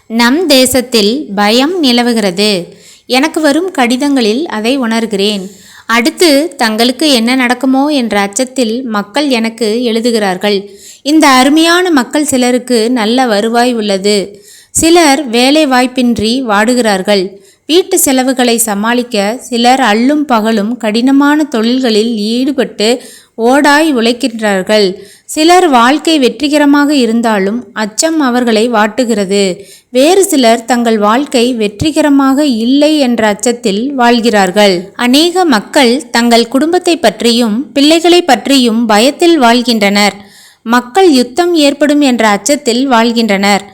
நம் தேசத்தில் பயம் நிலவுகிறது. எனக்கு வரும் கடிதங்களில் அதை உணர்கிறேன். அடுத்து தங்களுக்கு என்ன நடக்குமோ என்ற அச்சத்தில் மக்கள் எனக்கு எழுதுகிறார்கள். இந்த அருமையான மக்கள் சிலருக்கு நல்ல வருவாய் உள்ளது. சிலர் வேலை வாய்ப்பின்றி வாடுகிறார்கள். வீட்டு செலவுகளை சமாளிக்க சிலர் அல்லும் பகலும் கடினமான தொழில்களில் ஈடுபட்டு ஓடாய் உழைக்கின்றார்கள். சிலர் வாழ்க்கை வெற்றிகரமாக இருந்தாலும் அச்சம் அவர்களை வாட்டுகிறது. வேறு சிலர் தங்கள் வாழ்க்கை வெற்றிகரமாக இல்லை என்ற அச்சத்தில் வாழ்கிறார்கள். அநேக மக்கள் தங்கள் குடும்பத்தை பற்றியும் பிள்ளைகளை பற்றியும் பயத்தில் வாழ்கின்றனர். மக்கள் யுத்தம் ஏற்படும் என்ற அச்சத்தில் வாழ்கின்றனர்.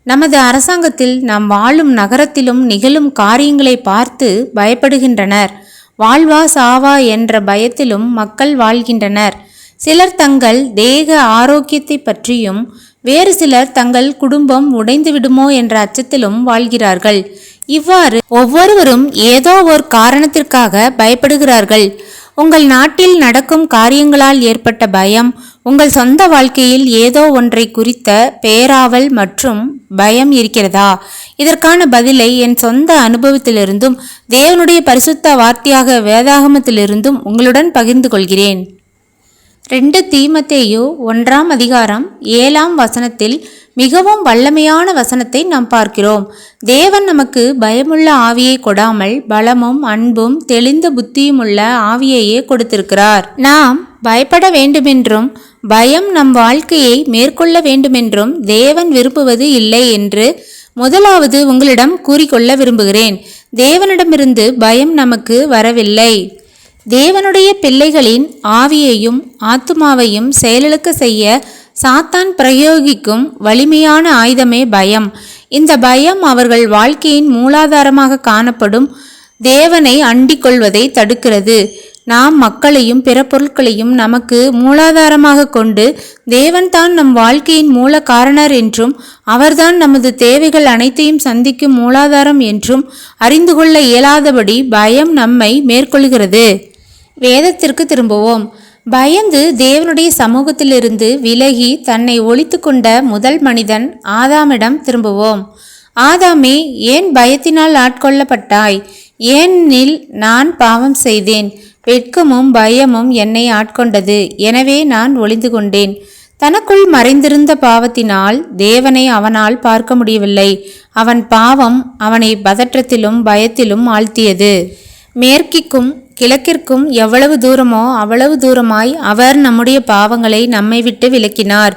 நமது அரசாங்கத்தில் நாம் வாழும் நகரத்திலும் நிகழும் காரியங்களை பார்த்து பயப்படுகின்றனர். வாழ்வா சாவா என்ற பயத்திலும் மக்கள் வாழ்கின்றனர். சிலர் தங்கள் தேக ஆரோக்கியத்தை பற்றியும் வேறு சிலர் தங்கள் குடும்பம் உடைந்து விடுமோ என்ற அச்சத்திலும் வாழ்கிறார்கள். இவ்வாறு ஒவ்வொருவரும் ஏதோ ஒரு காரணத்திற்காக பயப்படுகிறார்கள். உங்கள் நாட்டில் நடக்கும் காரியங்களால் ஏற்பட்ட பயம், உங்கள் சொந்த வாழ்க்கையில் ஏதோ ஒன்றை குறித்த பேராவல் மற்றும் பயம் இருக்கிறதா? இதற்கான பதிலை என் சொந்த அனுபவத்திலிருந்தும் தேவனுடைய பரிசுத்த வார்த்தையாக வேதாகமத்திலிருந்தும் உங்களுடன் பகிர்ந்து கொள்கிறேன். 2 தீமோத்தேயு 1ஆம் அதிகாரம் 7ஆம் வசனத்தில் மிகவும் வல்லமையான வசனத்தை நாம் பார்க்கிறோம். தேவன் நமக்கு பயமுள்ள ஆவியை கொடாமல் பலமும் அன்பும் தெளிந்த புத்தியுமுள்ள ஆவியையே கொடுத்திருக்கிறார். நாம் பயப்பட வேண்டுமென்றும் பயம் நம் வாழ்க்கையை மேற்கொள்ள வேண்டுமென்றும் தேவன் விரும்புவது இல்லை என்று முதலாவது உங்களிடம் கூறிக்கொள்ள விரும்புகிறேன். தேவனிடமிருந்து பயம் நமக்கு வரவில்லை. தேவனுடைய பிள்ளைகளின் ஆவியையும் ஆத்துமாவையும் செயலிழக்க செய்ய சாத்தான் பிரயோகிக்கும் வலிமையான ஆயுதமே பயம். இந்த பயம் அவர்கள் வாழ்க்கையின் மூலாதாரமாக காணப்படும் தேவனை அண்டிக் கொள்வதை தடுக்கிறது. நாம் மக்களையும் பிற பொருட்களையும் நமக்கு மூலாதாரமாக கொண்டு தேவன் தான் நம் வாழ்க்கையின் மூல காரணர் என்றும் அவர்தான் நமது தேவைகள் அனைத்தையும் சந்திக்கும் மூலாதாரம் என்றும் அறிந்து கொள்ள இயலாதபடி பயம் நம்மை மேற்கொள்கிறது. வேதத்திற்கு திரும்புவோம். பயந்து தேவனுடைய சமூகத்திலிருந்து விலகி தன்னை ஒளித்து கொண்ட முதல் மனிதன் ஆதாமிடம் திரும்புவோம். ஆதாமே, ஏன் பயத்தினால் ஆட்கொள்ளப்பட்டாய்? ஏனெனில் நான் பாவம் செய்தேன், வெட்கமும் பயமும் என்னை ஆட்கொண்டது, எனவே நான் ஒளிந்து கொண்டேன். தனக்குள் மறைந்திருந்த பாவத்தினால் தேவனை அவனால் பார்க்க முடியவில்லை. அவன் பாவம் அவனை பதற்றத்திலும் பயத்திலும் ஆழ்த்தியது. மேற்கிற்கும் கிழக்கிற்கும் எவ்வளவு தூரமோ அவ்வளவு தூரமாய் அவர் நம்முடைய பாவங்களை நம்மை விட்டு விலக்கினார்.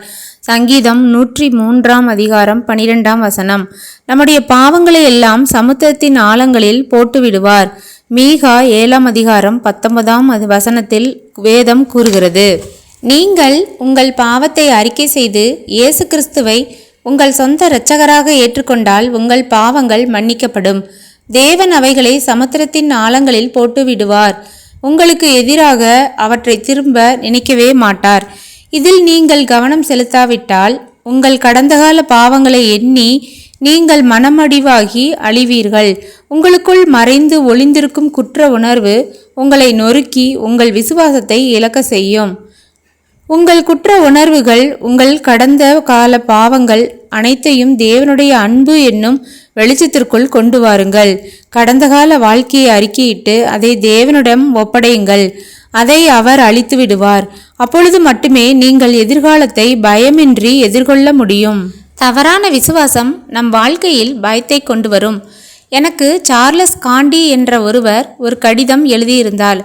சங்கீதம் 103ஆம் அதிகாரம் 12ஆம் வசனம். நம்முடைய பாவங்களை எல்லாம் சமுத்திரத்தின் ஆழங்களில் போட்டு விடுவார். மீகா 7ஆம் அதிகாரம் 19ஆம் வசனத்தில் வேதம் கூறுகிறது, நீங்கள் உங்கள் பாவத்தை அறிக்கை செய்து இயேசு கிறிஸ்துவை உங்கள் சொந்த இரட்சகராக ஏற்றுக்கொண்டால் உங்கள் பாவங்கள் மன்னிக்கப்படும். தேவன் அவைகளை சமுத்திரத்தின் ஆழங்களில் போட்டு விடுவார். உங்களுக்கு எதிராக அவற்றை திரும்ப நினைக்கவே மாட்டார். இதில் நீங்கள் கவனம் செலுத்தாவிட்டால் உங்கள் கடந்த கால பாவங்களை எண்ணி நீங்கள் மனமடிவாகி அழிவீர்கள். உங்களுக்குள் மறைந்து ஒளிந்திருக்கும் குற்ற உணர்வு உங்களை நொறுக்கி உங்கள் விசுவாசத்தை இழக்க செய்யும். உங்கள் குற்ற உணர்வுகள் உங்கள் கடந்த கால பாவங்கள் அனைத்தையும் தேவனுடைய அன்பு என்னும் வெளிச்சத்திற்குள் கொண்டு வாருங்கள். கடந்த கால வாழ்க்கையை அறிக்கையிட்டு அதை தேவனிடம் ஒப்படையுங்கள். அதை அவர் அழித்து விடுவார். அப்பொழுது மட்டுமே நீங்கள் எதிர்காலத்தை பயமின்றி எதிர்கொள்ள முடியும். தவறான விசுவாசம் நம் வாழ்க்கையில் பயத்தை கொண்டு வரும். எனக்கு சார்லஸ் காண்டி என்ற ஒருவர் ஒரு கடிதம் எழுதியிருந்தார்.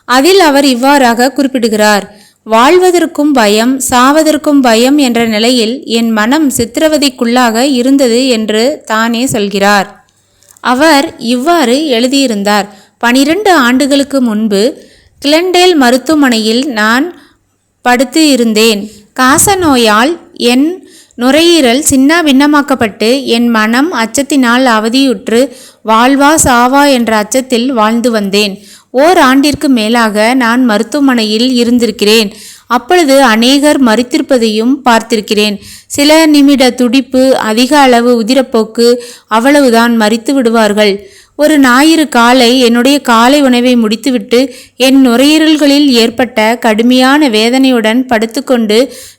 அதில் அவர் இவ்வாறாக குறிப்பிடுகிறார், வாழ்வதற்கும் பயம், சாவதற்கும் பயம் என்ற நிலையில் என் மனம் சித்திரவதைக்குள்ளாக இருந்தது என்று தானே சொல்கிறார். அவர் இவ்வாறு எழுதியிருந்தார், 12 ஆண்டுகளுக்கு முன்பு கிளெண்டேல் மருத்துவமனையில் நான் படுத்து இருந்தேன். காச நோயால் என் நுரையீரல் சின்ன பின்னமாக்கப்பட்டு என் மனம் அச்சத்தினால் அவதியுற்று வாழ்வா சாவா என்ற அச்சத்தில் வாழ்ந்து வந்தேன். ஓராண்டிற்கு மேலாக நான் மருத்துவமனையில் இருந்திருக்கிறேன். அப்பொழுது அநேகர் மரித்திருப்பதையும் பார்த்திருக்கிறேன். சில நிமிட துடிப்பு, அதிக அளவு உதிரப்போக்கு, அவ்வளவுதான், மரித்து விடுவார்கள். ஒரு ஞாயிறு காலை என்னுடைய காலை உணவை முடித்துவிட்டு என் நுரையீரல்களில் ஏற்பட்ட கடுமையான வேதனையுடன் படுத்துக்கொண்டு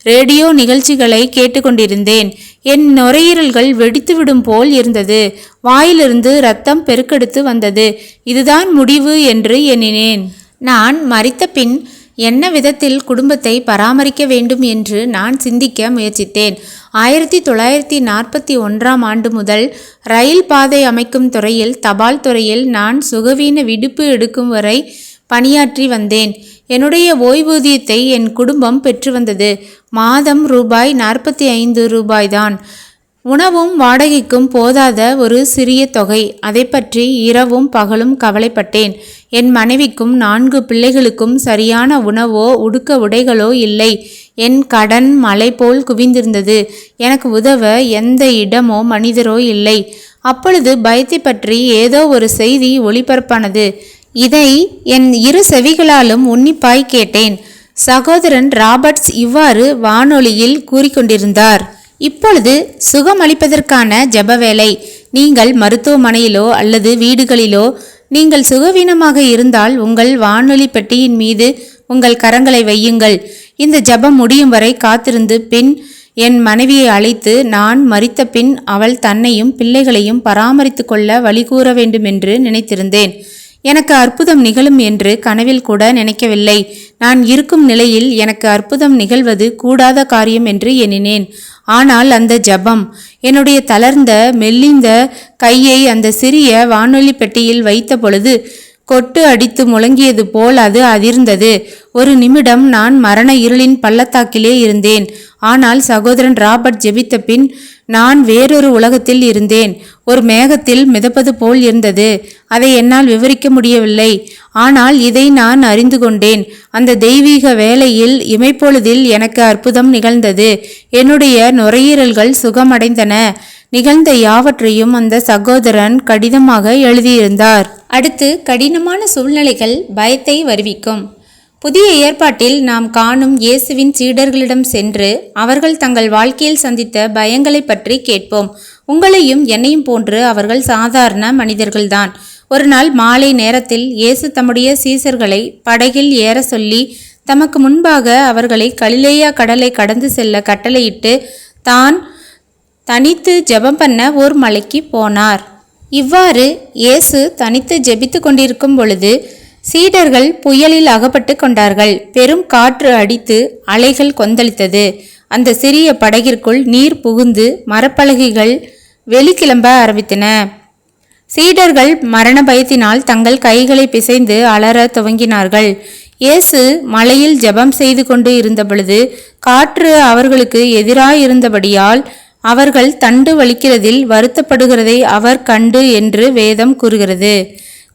ரேடியோ நிகழ்ச்சிகளை கேட்டுக்கொண்டிருந்தேன். என் நுரையீரல்கள் வெடித்துவிடும் போல் இருந்தது. வாயிலிருந்து இரத்தம் பெருக்கெடுத்து வந்தது. இதுதான் முடிவு என்று எண்ணினேன். நான் மரித்த பின் என்ன விதத்தில் குடும்பத்தை பராமரிக்க வேண்டும் என்று நான் சிந்திக்க முயற்சித்தேன். 1941ஆம் ஆண்டு முதல் ரயில் பாதை அமைக்கும் துறையில், தபால் துறையில் நான் சுகவீன விடுப்பு எடுக்கும் வரை பணியாற்றி வந்தேன். என்னுடைய ஓய்வூதியத்தை என் குடும்பம் பெற்று வந்தது. மாதம் ரூபாய் 45 தான். உணவும் வாடகைக்கும் போதாத ஒரு சிறிய தொகை. அதை பற்றி இரவும் பகலும் கவலைப்பட்டேன். என் மனைவிக்கும் 4 பிள்ளைகளுக்கும் சரியான உணவோ உடுக்க உடைகளோ இல்லை. என் கடன் மலை போல் குவிந்திருந்தது. எனக்கு உதவ எந்த இடமோ மனிதரோ இல்லை. அப்பொழுது பயத்தை பற்றி ஏதோ ஒரு செய்தி ஒளிபரப்பானது. இதை என் 2 செவிகளாலும் உன்னிப்பாய் கேட்டேன். சகோதரன் ராபர்ட்ஸ் இவ்வாறு வானொலியில் கூறிக்கொண்டிருந்தார். இப்பொழுது சுகமளிப்பதற்கான ஜெபவேளை. நீங்கள் மருத்துவமனையிலோ அல்லது வீடுகளிலோ நீங்கள் சுகவீனமாக இருந்தால் உங்கள் வானொலி பெட்டியின் மீது உங்கள் கரங்களை வையுங்கள். இந்த ஜெபம் முடியும் வரை காத்திருந்து பின் என் மனைவியை அழைத்து, நான் மரித்த பின் அவள் தன்னையும் பிள்ளைகளையும் பராமரித்து கொள்ள வழி கூற வேண்டுமென்று நினைத்திருந்தேன். எனக்கு அற்புதம் நிகழும் என்று கனவில் கூட நினைக்கவில்லை. நான் இருக்கும் நிலையில் எனக்கு அற்புதம் நிகழ்வது கூடாத காரியம் என்று எண்ணினேன். ஆனால் அந்த ஜெபம் என்னுடைய தளர்ந்த மெல்லிந்த கையை அந்த சிறிய வானொலி பெட்டியில் வைத்த பொழுது கொட்டு அடித்து முழங்கியது போல் அது அதிர்ந்தது. ஒரு நிமிடம் நான் மரண இருளின் பள்ளத்தாக்கிலே இருந்தேன். ஆனால் சகோதரன் ராபர்ட் ஜெபித்த பின் நான் வேறொரு உலகத்தில் இருந்தேன். ஒரு மேகத்தில் மிதப்பது போல் இருந்தது. அதை என்னால் விவரிக்க முடியவில்லை. ஆனால் இதை நான் அறிந்து கொண்டேன். அந்த தெய்வீக வேளையில் இமைப்பொழுதில் எனக்கு அற்புதம் நிகழ்ந்தது. என்னுடைய நுரையீரல்கள் சுகமடைந்தன. நிகழ்ந்த யாவற்றையும் அந்த சகோதரன் கடிதமாக எழுதியிருந்தார். அடுத்து, கடினமான சூழ்நிலைகள் பயத்தை வருவிக்கும். புதிய ஏற்பாட்டில் நாம் காணும் இயேசுவின் சீடர்களிடம் சென்று அவர்கள் தங்கள் வாழ்க்கையில் சந்தித்த பயங்களை பற்றி கேட்போம். உங்களையும் என்னையும் போன்று அவர்கள் சாதாரண மனிதர்கள்தான். ஒரு நாள் மாலை நேரத்தில் இயேசு தம்முடைய சீசர்களை படகில் ஏற சொல்லி தமக்கு முன்பாக அவர்களை கலிலேயா கடலை கடந்து செல்ல கட்டளையிட்டு தான் தனித்து ஜெபம் பண்ண ஒரு மலைக்கு போனார். இவ்வாறு இயேசு தனித்து ஜெபித்து கொண்டிருக்கும் பொழுது சீடர்கள் புயலில் அகப்பட்டு கொண்டார்கள். பெரும் காற்று அடித்து அலைகள் கொந்தளித்தது. அந்த சிறிய படகிற்குள் நீர் புகுந்து மரப்பலகைகள் வெளிக்கிளம்ப ஆரம்பித்தன. சீடர்கள் மரண பயத்தினால் தங்கள் கைகளை பிசைந்து அலற துவங்கினார்கள். இயேசு மலையில் ஜெபம் செய்து கொண்டு இருந்த பொழுது காற்று அவர்களுக்கு எதிராயிருந்தபடியால் அவர்கள் தண்டு வலிக்கிறதில் வருத்தப்படுகிறதை அவர் கண்டு என்று வேதம் கூறுகிறது.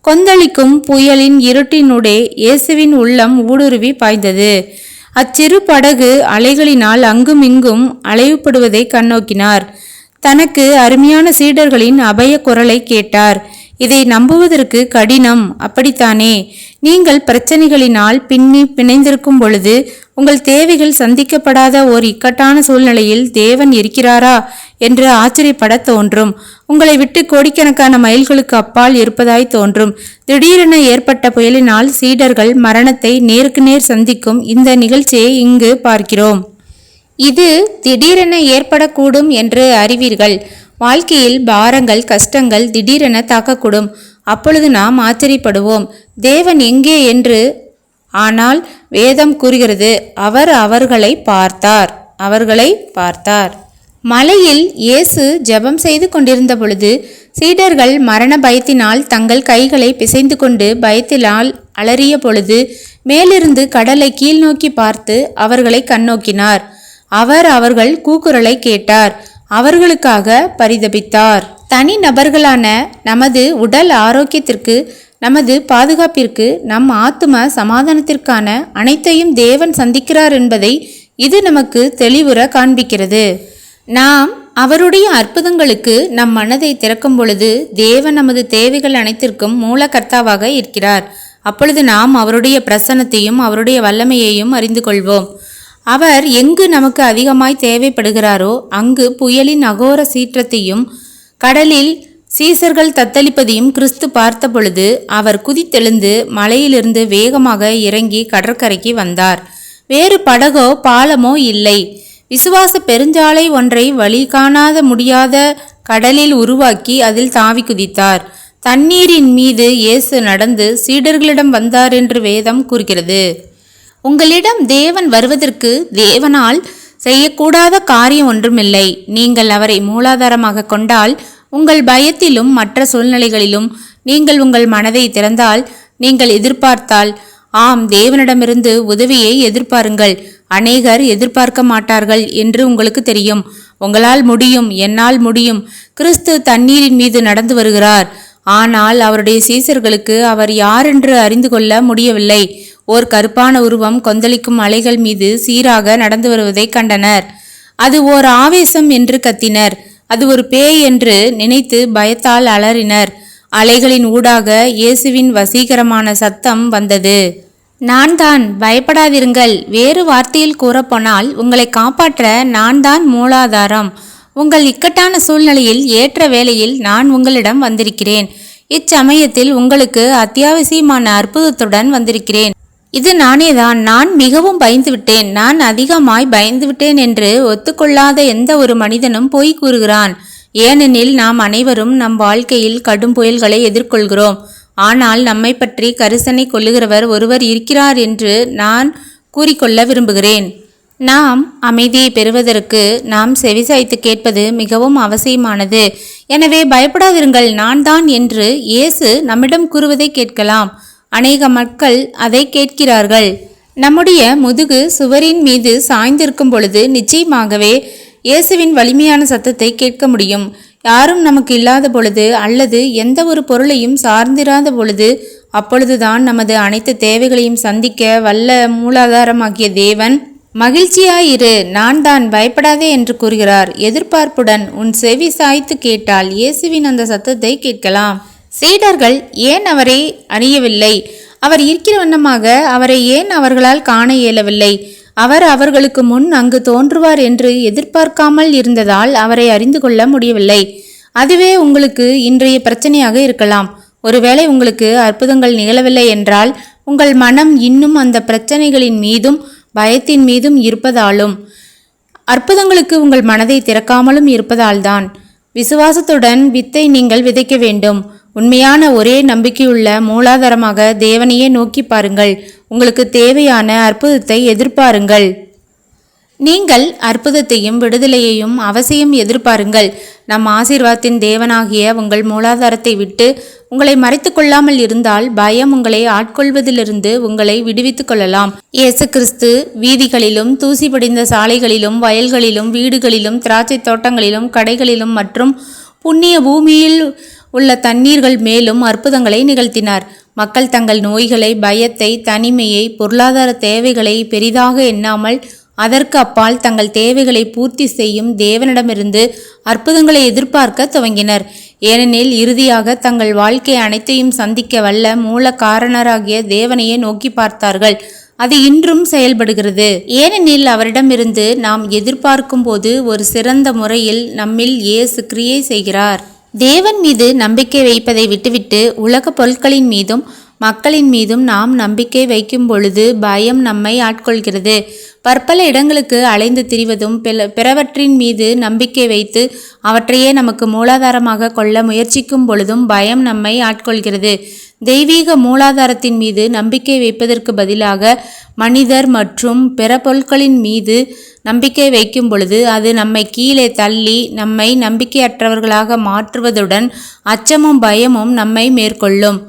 கொந்தளிக்கும் புயலின் இருட்டினூடே இயேசுவின் உள்ளம் ஊடுருவி பாய்ந்தது. அச்சிறு படகு அலைகளினால் அங்குமிங்கும் அலைவுபடுவதை கண்ணோக்கினார். தனக்கு அருமையான சீடர்களின் அபய குரலை கேட்டார். இதை நம்புவதற்கு கடினம், அப்படித்தானே? நீங்கள் பிரச்சனைகளினால் பிணைந்திருக்கும் பொழுது, உங்கள் தேவைகள் சந்திக்கப்படாத ஓர் இக்கட்டான சூழ்நிலையில் தேவன் இருக்கிறாரா என்று ஆச்சரியப்பட தோன்றும். உங்களை விட்டு கோடிக்கணக்கான மைல்களுக்கு அப்பால் இருப்பதாய் தோன்றும். திடீரென ஏற்பட்ட புயலினால் சீடர்கள் மரணத்தை நேருக்கு நேர் சந்திக்கும் இந்த நிகழ்ச்சியை இங்கு பார்க்கிறோம். இது திடீரென ஏற்படக்கூடும் என்று அறிவீர்கள். வாழ்க்கையில் பாரங்கள், கஷ்டங்கள் திடீரென தாக்கக்கூடும். அப்பொழுது நாம் ஆச்சரியப்படுவோம், தேவன் எங்கே என்று. ஆனால் வேதம் கூறுகிறது, அவர் அவர்களை பார்த்தார். மலையில் இயேசு ஜெபம் செய்து கொண்டிருந்த பொழுது சீடர்கள் மரண பயத்தினால் தங்கள் கைகளை பிசைந்து கொண்டு பயத்தினால் அலறிய பொழுது மேலிருந்து கடலை கீழ் நோக்கி பார்த்து அவர்களை கண்ணோக்கினார். அவர் அவர்கள் கூக்குரலை கேட்டார். அவர்களுக்காக பரிதபித்தார். தனி நபர்களான நமது உடல் ஆரோக்கியத்திற்கு, நமது பாதுகாப்பிற்கு, நம் ஆத்தும சமாதானத்திற்கான அனைத்தையும் தேவன் சந்திக்கிறார் என்பதை இது நமக்கு தெளிவுற காண்பிக்கிறது. நாம் அவருடைய அற்புதங்களுக்கு நம் மனதை திறக்கும் பொழுது தேவன் நமது தேவைகள் அனைத்திற்கும் மூலகர்த்தாவாக இருக்கிறார். அப்பொழுது நாம் அவருடைய பிரசன்னத்தையும் அவருடைய வல்லமையையும் அறிந்து கொள்வோம். அவர் எங்கு நமக்கு அதிகமாய் தேவைப்படுகிறாரோ அங்கு புயலின் அகோர சீற்றத்தையும் கடலில் சீசர்கள் தத்தளிப்பதையும் கிறிஸ்து பார்த்த பொழுது அவர் குதித்தெழுந்து மலையிலிருந்து வேகமாக இறங்கி கடற்கரைக்கு வந்தார். வேறு படகோ பாலமோ இல்லை. விசுவாச பெருஞ்சாலை ஒன்றை வழி காணாத முடியாத கடலில் உருவாக்கி அதில் தாவி குதித்தார். தண்ணீரின் மீது இயேசு நடந்து சீடர்களிடம் வந்தார் என்று வேதம் கூறுகிறது. உங்களிடம் தேவன் வருவதற்கு தேவனால் செய்யக்கூடாத காரியம் ஒன்றுமில்லை. நீங்கள் அவரை மூலாதாரமாக கொண்டால், உங்கள் பயத்திலும் மற்ற சூழ்நிலைகளிலும் நீங்கள் உங்கள் மனதை திறந்தால், நீங்கள் எதிர்பார்த்தால், ஆம், தேவனிடமிருந்து உதவியை எதிர்பாருங்கள். அநேகர் எதிர்பார்க்க மாட்டார்கள் என்று உங்களுக்கு தெரியும். உங்களால் முடியும், என்னால் முடியும். கிறிஸ்து தண்ணீரின் மீது நடந்து வருகிறார். ஆனால் அவருடைய சீசர்களுக்கு அவர் யாரென்று அறிந்து கொள்ள முடியவில்லை. ஓர் கருப்பான உருவம் கொந்தளிக்கும் அலைகள் மீது சீராக நடந்து வருவதை கண்டனர். அது ஓர் ஆவேசம் என்று கத்தினர். அது ஒரு பேய் என்று நினைத்து பயத்தால் அலறினர். அலைகளின் ஊடாக இயேசுவின் வசீகரமான சத்தம் வந்தது. நான் தான், பயப்படாதிருங்கள். வேறு வார்த்தையில் கூறப்போனால், உங்களை காப்பாற்ற நான் தான் மூலாதாரம். உங்கள் இக்கட்டான சூழ்நிலையில் ஏற்ற வேளையில் நான் உங்களிடம் வந்திருக்கிறேன். இச்சமயத்தில் உங்களுக்கு அத்தியாவசியமான அற்புதத்துடன் வந்திருக்கிறேன். இது நானேதான். நான் மிகவும் பயந்துவிட்டேன். நான் அதிகமாய் பயந்துவிட்டேன் என்று ஒத்துக்கொள்ளாத எந்த ஒரு மனிதனும் பொய் கூறுகிறான். ஏனெனில் நாம் அனைவரும் நம் வாழ்க்கையில் கடும் புயல்களை எதிர்கொள்கிறோம். ஆனால் நம்மை பற்றி கரிசனை கொள்ளுகிறவர் ஒருவர் இருக்கிறார் என்று நான் கூறிக்கொள்ள விரும்புகிறேன். நாம் அமைதியை பெறுவதற்கு நாம் செவிசாய்த்து கேட்பது மிகவும் அவசியமானது. எனவே பயப்படாதிருங்கள், நான் தான் என்று இயேசு நம்மிடம் கூறுவதை கேட்கலாம். அநேக மக்கள் அதை கேட்கிறார்கள். நம்முடைய முதுகு சுவரின் மீது சாய்ந்திருக்கும் பொழுது நிச்சயமாகவே இயேசுவின் வலிமையான சத்தத்தை கேட்க முடியும். யாரும் நமக்கு இல்லாத பொழுது அல்லது எந்த ஒரு பொருளையும் சார்ந்திராத பொழுது, அப்பொழுதுதான் நமது அனைத்து தேவைகளையும் சந்திக்க வல்ல மூலாதாரமாகிய தேவன் மகிழ்ச்சியாயிரு, நான் தான், பயப்படாதே என்று கூறுகிறார். எதிர்பார்ப்புடன் உன் செவி சாய்த்து கேட்டால் இயேசுவின் அந்த சத்தத்தை கேட்கலாம். சீடர்கள் ஏன் அவரை அறியவில்லை? அவர் இருக்கிற வண்ணமாக அவரை ஏன் அவர்களால் காண இயலவில்லை? அவர் அவர்களுக்கு முன் அங்கு தோன்றுவார் என்று எதிர்பார்க்காமல் இருந்ததால் அவரை அறிந்து கொள்ள முடியவில்லை. அதுவே உங்களுக்கு இன்றைய பிரச்சனையாக இருக்கலாம். ஒருவேளை உங்களுக்கு அற்புதங்கள் நிகழவில்லை என்றால் உங்கள் மனம் இன்னும் அந்த பிரச்சனைகளின் மீதும் பயத்தின் மீதும் இருப்பதாலும், அற்புதங்களுக்கு உங்கள் மனதை திறக்காமலும் இருப்பதால்தான். விசுவாசத்துடன் வித்தை நீங்கள் விதைக்க வேண்டும். உண்மையான ஒரே நம்பிக்கையுள்ள மூலாதாரமாக தேவனையே நோக்கி பாருங்கள். உங்களுக்கு தேவையான அற்புதத்தை எதிர்பாருங்கள். நீங்கள் அற்புதத்தையும் விடுதலையையும் அவசியம் எதிர்பாருங்கள். நம் ஆசீர்வாதத்தின் தேவனாகிய உங்கள் மூலாதாரத்தை விட்டு உங்களை மறைத்து கொள்ளாமல் இருந்தால் பயம் உங்களை ஆட்கொள்வதிலிருந்து உங்களை விடுவித்துக் கொள்ளலாம். இயேசு கிறிஸ்து வீதிகளிலும், தூசி படிந்த சாலைகளிலும், வயல்களிலும், வீடுகளிலும், திராட்சை தோட்டங்களிலும், கடைகளிலும் மற்றும் புண்ணிய பூமியில் உள்ள தண்ணீர்கள் மேலும் அற்புதங்களை நிகழ்த்தினார். மக்கள் தங்கள் நோய்களை, பயத்தை, தனிமையை, பொருளாதார தேவைகளை பெரிதாக எண்ணாமல் அதற்கு அப்பால் தங்கள் தேவைகளை பூர்த்தி செய்யும் தேவனிடமிருந்து அற்புதங்களை எதிர்பார்க்க துவங்கினர். ஏனெனில் இறுதியாக தங்கள் வாழ்க்கை அனைத்தையும் சந்திக்க வல்ல மூல காரணராகிய தேவனையே நோக்கி பார்த்தார்கள். அது இன்றும் செயல்படுகிறது. ஏனெனில் அவரிடமிருந்து நாம் எதிர்பார்க்கும் போது ஒரு சிறந்த முறையில் நம்மில் இயேசு கிரியை செய்கிறார். தேவன் மீது நம்பிக்கை வைப்பதை விட்டுவிட்டு உலக பொருட்களின் மீதும் மக்களின் மீதும் நாம் நம்பிக்கை வைக்கும் பொழுது பயம் நம்மை ஆட்கொள்கிறது. பற்பல இடங்களுக்கு அலைந்து திரிவதும் பிறவற்றின் மீது நம்பிக்கை வைத்து அவற்றையே நமக்கு மூலாதாரமாக கொள்ள முயற்சிக்கும் பொழுதும் பயம் நம்மை ஆட்கொள்கிறது. தெய்வீக மூலாதாரத்தின் மீது நம்பிக்கை வைப்பதற்கு பதிலாக மனிதர் மற்றும் பிற பொருட்களின் மீது நம்பிக்கை வைக்கும் பொழுது அது நம்மை கீழே தள்ளி நம்மை நம்பிக்கையற்றவர்களாக மாற்றுவதுடன் அச்சமும் பயமும் நம்மை மேற்கொள்ளும்.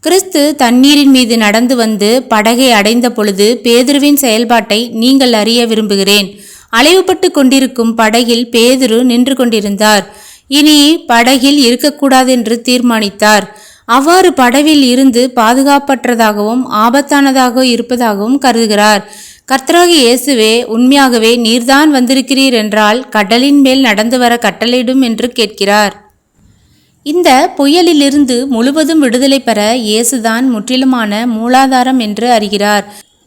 கிறிஸ்து தண்ணீரின் மீது நடந்து வந்து படகை அடைந்த பொழுது பேதுருவின் செயல்பாட்டை நீங்கள் அறிய விரும்புகிறேன். அலைவுபட்டு கொண்டிருக்கும் படகில் பேதுரு நின்று கொண்டிருந்தார். இனி படகில் இருக்கக்கூடாது என்று தீர்மானித்தார். அவ்வாறு படவில் இருந்து பாதுகாப்பற்றதாகவும் ஆபத்தானதாக இருப்பதாகவும் கருதுகிறார். கர்த்தராகிய இயேசுவே, உண்மையாகவே நீர்தான் வந்திருக்கிறீர் என்றால் கடலின் மேல் நடந்து வர கட்டளையிடும் என்று கேட்கிறார். இந்த புயலிலிருந்து முழுவதும் விடுதலை பெற இயேசுதான் முற்றிலுமான மூலாதாரம் என்று அறிகிறார்.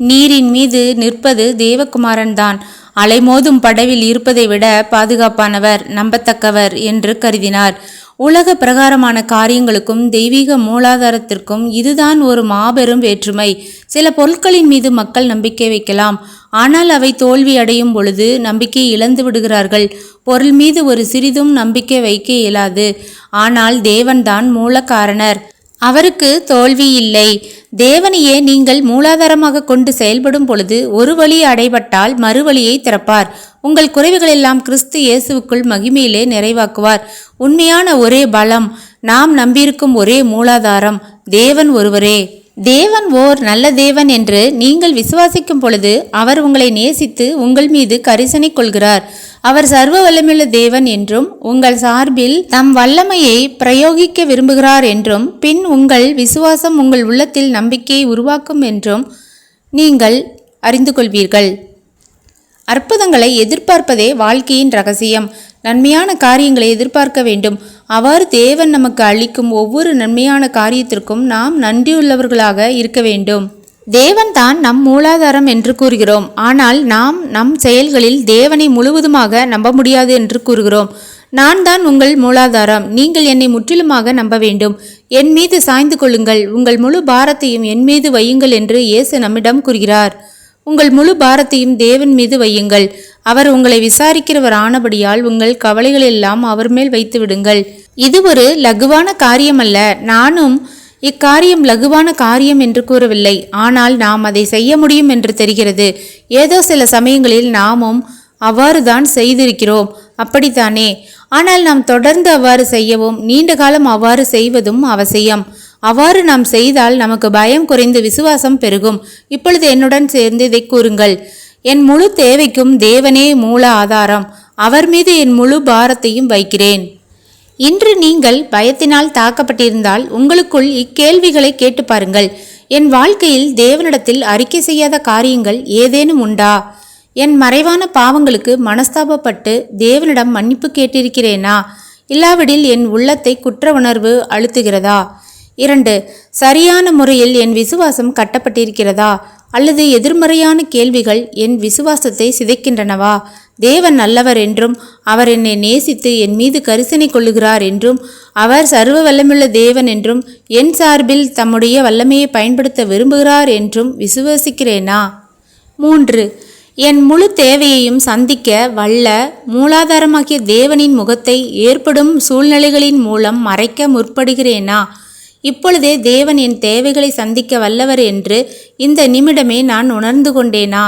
நீரின் மீது நிற்பது தேவகுமாரன் தான். அலைமோதும் படவில் இருப்பதை விட பாதுகாப்பானவர், நம்பத்தக்கவர் என்று கருதினார். உலக பிரகாரமான காரியங்களுக்கும் தெய்வீக மூலாதாரத்திற்கும் இதுதான் ஒரு மாபெரும் வேற்றுமை. சில பொருட்களின் மீது மக்கள் நம்பிக்கை வைக்கலாம், ஆனால் அவை தோல்வி அடையும் பொழுது நம்பிக்கையை இழந்து விடுகிறார்கள். பொருள் மீது ஒரு சிறிதும் நம்பிக்கை வைக்க இயலாது. ஆனால் தேவன்தான் மூல காரணர், அவருக்கு தோல்வி இல்லை. தேவனையே நீங்கள் மூலாதாரமாக கொண்டு செயல்படும் பொழுது ஒரு வழி அடைபட்டால் மறு வழியை திறப்பார். உங்கள் குறைவுகளெல்லாம் கிறிஸ்து இயேசுவுக்குள் மகிமையிலே நிறைவாக்குவார். உண்மையான ஒரே பலம், நாம் நம்பியிருக்கும் ஒரே மூலாதாரம் தேவன் ஒருவரே. தேவன் ஓர் நல்ல தேவன் என்று நீங்கள் விசுவாசிக்கும் பொழுது அவர் உங்களை நேசித்து உங்கள் மீது கரிசனை கொள்கிறார். அவர் சர்வ வல்லமையுள்ள தேவன் என்றும் உங்கள் சார்பில் தம் வல்லமையை பிரயோகிக்க விரும்புகிறார் என்றும் பின் உங்கள் விசுவாசம் உங்கள் உள்ளத்தில் நம்பிக்கையை உருவாக்கும் என்றும் நீங்கள் அறிந்து கொள்வீர்கள். அற்புதங்களை எதிர்பார்ப்பதே வாழ்க்கையின் ரகசியம். நன்மையான காரியங்களை எதிர்பார்க்க வேண்டும். அவ்வாறு தேவன் நமக்கு அளிக்கும் ஒவ்வொரு நன்மையான காரியத்திற்கும் நாம் நன்றியுள்ளவர்களாக இருக்க வேண்டும். தேவன் தான் நம் மூலாதாரம் என்று கூறுகிறோம், ஆனால் நாம் நம் செயல்களில் தேவனை முழுவதுமாக நம்ப முடியாது என்று கூறுகிறோம். நான் தான் உங்கள் மூலாதாரம், நீங்கள் என்னை முற்றிலுமாக நம்ப வேண்டும். என் மீது சாய்ந்து கொள்ளுங்கள், உங்கள் முழு பாரத்தையும் என் மீது வையுங்கள் என்று இயேசு நம்மிடம் கூறுகிறார். உங்கள் முழு பாரத்தையும் தேவன் மீது வையுங்கள். அவர் உங்களை விசாரிக்கிறவர் ஆனபடியால் உங்கள் கவலைகளெல்லாம் அவர் மேல் வைத்து விடுங்கள். இது ஒரு லகுவான காரியம் அல்ல. நானும் இக்காரியம் லகுவான காரியம் என்று கூறவில்லை, ஆனால் நாம் அதை செய்ய முடியும் என்று தெரிகிறது. ஏதோ சில சமயங்களில் நாமும் அவ்வாறு தான் செய்திருக்கிறோம், அப்படித்தானே? ஆனால் நாம் தொடர்ந்து அவ்வாறு செய்யவும் நீண்ட காலம் அவ்வாறு செய்வதும் அவசியம். அவ்வாறு நாம் செய்தால் நமக்கு பயம் குறைந்து விசுவாசம் பெருகும். இப்பொழுது என்னுடன் சேர்ந்து இதை கூறுங்கள். என் முழு தேவைக்கும் தேவனே மூல ஆதாரம். அவர் மீது என் முழு பாரத்தையும் வைக்கிறேன். இன்று நீங்கள் பயத்தினால் தாக்கப்பட்டிருந்தால் உங்களுக்குள் இக்கேள்விகளை கேட்டு பாருங்கள். என் வாழ்க்கையில் தேவனிடத்தில் அறிக்கை செய்யாத காரியங்கள் ஏதேனும் உண்டா? என் மறைவான பாவங்களுக்கு மனஸ்தாபப்பட்டு தேவனிடம் மன்னிப்பு கேட்டிருக்கிறேனா? இல்லாவிடில் என் உள்ளத்தை குற்ற உணர்வு அழுத்துகிறதா? 2. சரியான முறையில் என் விசுவாசம் கட்டப்பட்டிருக்கிறதா? அல்லது எதிர்மறையான கேள்விகள் என் விசுவாசத்தை சிதைக்கின்றனவா? தேவன் நல்லவர் என்றும் அவர் என்னை நேசித்து என் மீது கரிசனை கொள்ளுகிறார் என்றும் அவர் சர்வ வல்லமையுள்ள தேவன் என்றும் என் சார்பில் தம்முடைய வல்லமையை பயன்படுத்த விரும்புகிறார் என்றும் விசுவாசிக்கிறேனா? 3. என் முழு தேவையையும் சந்திக்க வல்ல மூலாதாரமாகிய தேவனின் முகத்தை ஏற்படும் சூழ்நிலைகளின் மூலம் மறைக்க முற்படுகிறேனா? இப்பொழுதே தேவன் என் தேவைகளை சந்திக்க வல்லவர் என்று இந்த நிமிடமே நான் உணர்ந்து கொண்டேனா?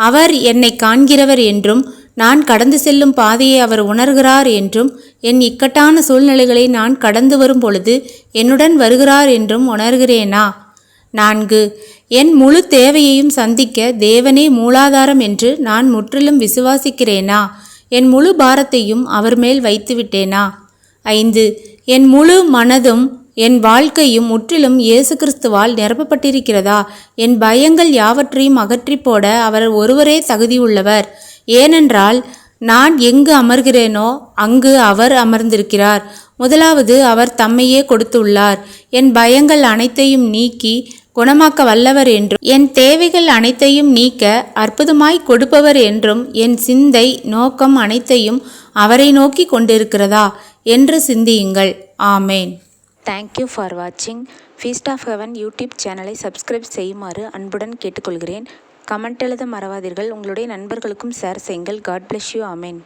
அவர் என்னை காண்கிறவர் என்றும் நான் கடந்து செல்லும் பாதையை அவர் உணர்கிறார் என்றும் என் இக்கட்டான சூழ்நிலைகளை நான் கடந்து வரும் பொழுது என்னுடன் வருகிறார் என்றும் உணர்கிறேனா? 4. என் முழு தேவையையும் சந்திக்க தேவனே மூலாதாரம் என்று நான் முற்றிலும் விசுவாசிக்கிறேனா? என் முழு பாரத்தையும் அவர் மேல் வைத்து விட்டேனா? 5. என் முழு மனதும் என் வாழ்க்கையும் முற்றிலும் இயேசு கிறிஸ்துவால் நிரப்பப்பட்டிருக்கிறதா? என் பயங்கள் யாவற்றையும் அகற்றி போட அவர் ஒருவரே தகுதியுள்ளவர். ஏனென்றால் நான் எங்கு அமர்கிறேனோ அங்கு அவர் அமர்ந்திருக்கிறார். முதலாவது அவர் தம்மையே கொடுத்துள்ளார். என் பயங்கள் அனைத்தையும் நீக்கி குணமாக்க வல்லவர் என்றும் என் தேவைகள் அனைத்தையும் நீக்க அற்புதமாய் கொடுப்பவர் என்றும் என் சிந்தை நோக்கம் அனைத்தையும் அவரை நோக்கி கொண்டிருக்கிறதா என்று சிந்தியுங்கள். ஆமேன். தேங்க்யூ ஃபார் வாட்சிங். ஃபீஸ்ட் ஆஃப் ஹெவன் யூடியூப் சேனலை சப்ஸ்கிரைப் செய்யுமாறு அன்புடன் கேட்டுக்கொள்கிறேன். கமெண்ட் எழுத மறவாதீர்கள். உங்களுடைய நண்பர்களுக்கும் ஷேர் செய்யுங்கள். God bless you. ஆமேன்.